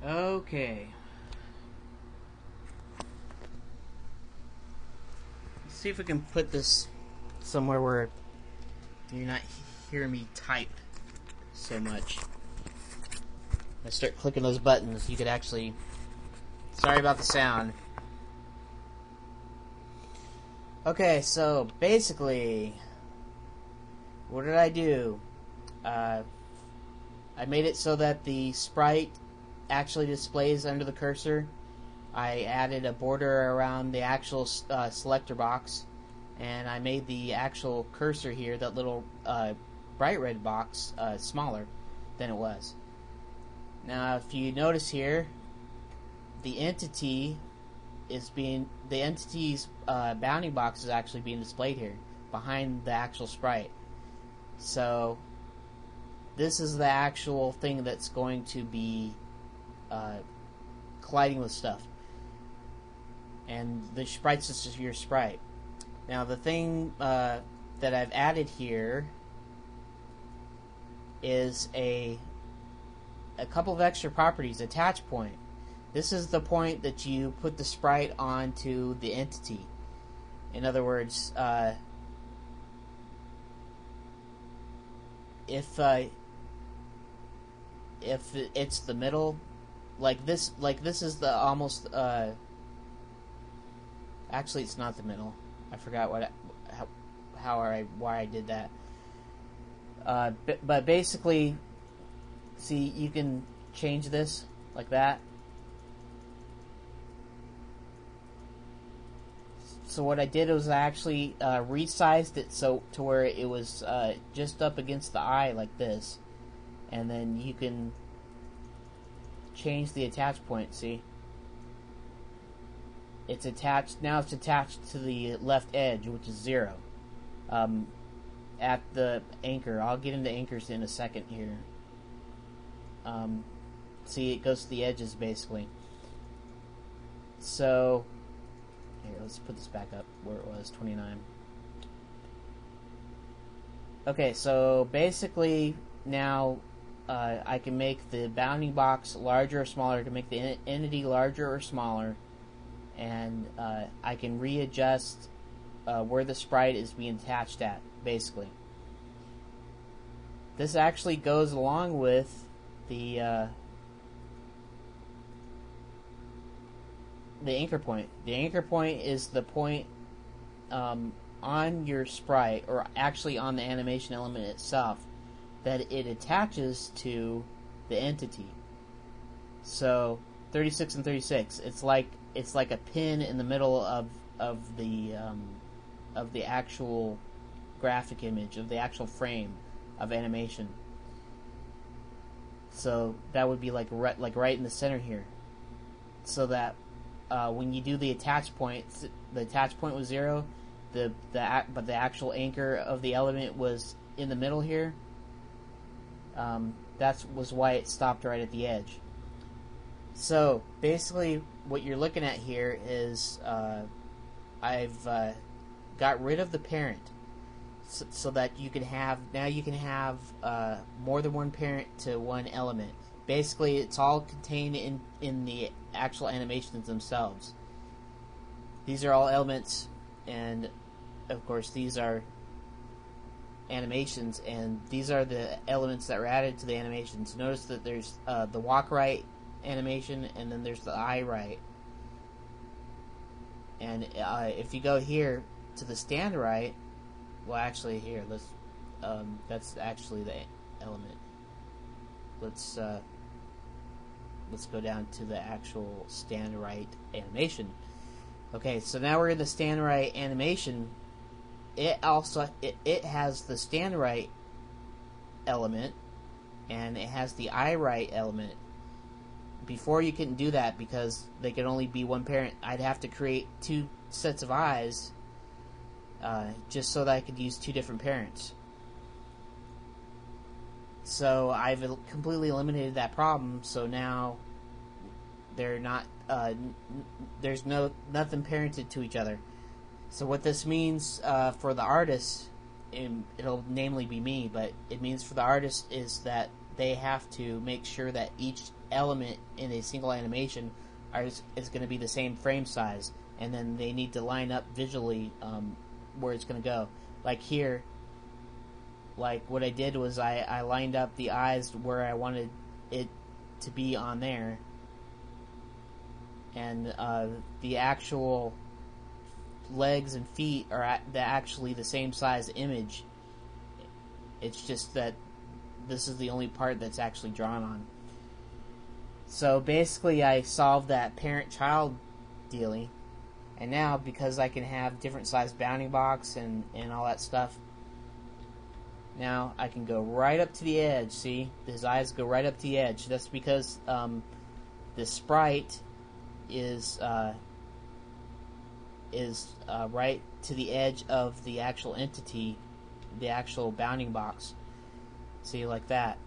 Okay. Let's see if we can put this somewhere where you're not hearing me type so much. I start clicking those buttons, you could actually... Sorry about the sound. Okay, so basically, what did I do? I made it so that the sprite actually displays under the cursor. I added a border around the actual selector box, and I made the actual cursor here, that little bright red box, smaller than it was. Now, if you notice here, the entity's bounding box is actually being displayed here behind the actual sprite. So this is the actual thing that's going to be colliding with stuff, and the sprite's just your sprite. Now the thing that I've added here is a couple of extra properties. Attach point. This is the point that you put the sprite onto the entity. In other words, if it's the middle, like this is the almost. Actually, it's not the middle. I forgot why I did that. But basically, see, you can change this like that. So what I did was I actually resized it so to where it was just up against the eye like this, and then you can change the attach point. See, it's attached now. It's attached to the left edge, which is 0. At the anchor, I'll get into anchors in a second here. See, it goes to the edges basically. So. Here, let's put this back up where it was, 29. Okay, so basically now I can make the bounding box larger or smaller, to make the entity larger or smaller, and I can readjust where the sprite is being attached at, basically. This actually goes along with the anchor point. The anchor point is the point on your sprite, or actually on the animation element itself, that it attaches to the entity. So 36 and 36, it's like a pin in the middle of the actual graphic image, of the actual frame of animation. So that would be like right in the center here, so that when you do the attach point was 0, but the actual anchor of the element was in the middle here. That was why it stopped right at the edge. So basically, what you're looking at here is I've got rid of the parent, so that you can have more than one parent to one element. Basically, it's all contained in the actual animations themselves. These are all elements, and of course these are animations, and these are the elements that were added to the animations. Notice that there's the walk right animation, and then there's the eye right. And if you go here to the stand right, well, actually here, that's actually the element. Let's go down to the actual stand right animation. Okay, so now we're in the stand right animation. It has the stand right element, and it has the eye right element. Before, you couldn't do that because they could only be one parent. I'd have to create 2 sets of eyes just so that I could use 2 different parents. So I've completely eliminated that problem. So now they're not. There's nothing parented to each other. So what this means for the artist, it'll namely be me, but it means for the artist is that they have to make sure that each element in a single animation is going to be the same frame size, and then they need to line up visually where it's going to go. Like here, like what I did was I lined up the eyes where I wanted it to be on there, and the actual legs and feet are actually the same size image. It's just that this is the only part that's actually drawn on. So basically I solved that parent-child dealing, and now because I can have different sized bounding box and all that stuff, now I can go right up to the edge. See, his eyes go right up to the edge. That's because the sprite is right to the edge of the actual entity, the actual bounding box. See, like that.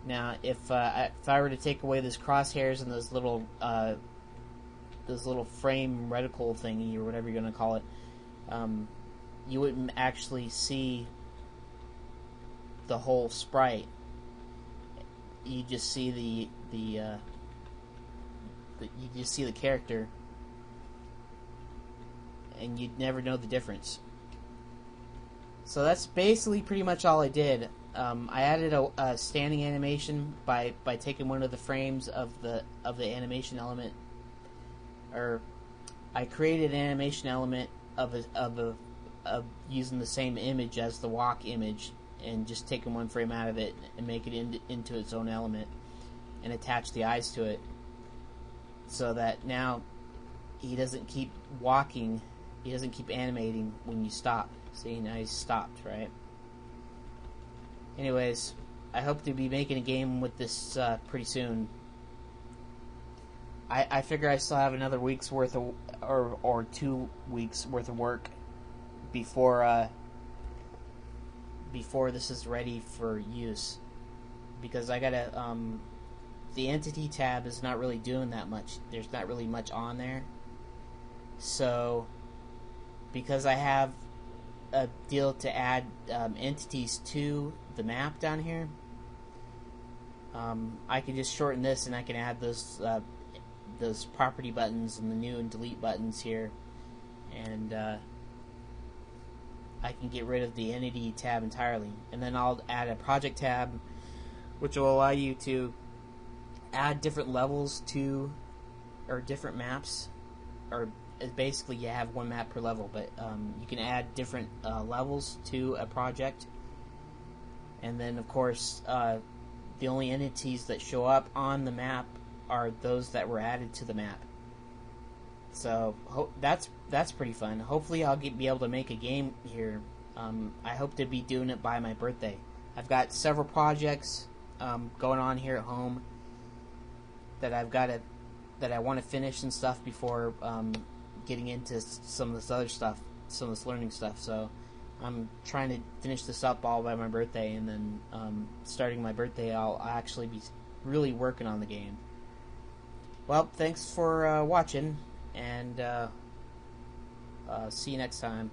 Now, if I were to take away those crosshairs and those little frame reticle thingy or whatever you're going to call it, you wouldn't actually see the whole sprite. You just see you just see the character, and you'd never know the difference. So that's basically pretty much all I did. I added a standing animation by taking one of the frames of the animation element, or I created an animation element of using the same image as the walk image, and just taking one frame out of it and make it into its own element, and attach the eyes to it, so that now he doesn't keep walking, he doesn't keep animating when you stop. See, now he's stopped, right? Anyways, I hope to be making a game with this pretty soon. I figure I still have another week's worth of, or 2 weeks worth of work before this is ready for use, because I gotta the entity tab is not really doing that much. There's not really much on there. So because I have a deal to add entities to the map down here, I can just shorten this, and I can add those property buttons and the new and delete buttons here, and I can get rid of the entity tab entirely, and then I'll add a project tab, which will allow you to add different levels to, or different maps, or basically you have one map per level, but you can add different levels to a project, and then of course the only entities that show up on the map are those that were added to the map. So that's pretty fun. Hopefully I'll be able to make a game here. I hope to be doing it by my birthday. I've got several projects going on here at home that I want to finish and stuff before getting into some of this other stuff, some of this learning stuff. So I'm trying to finish this up all by my birthday, and then starting my birthday I'll actually be really working on the game. Well, thanks for watching, and see you next time.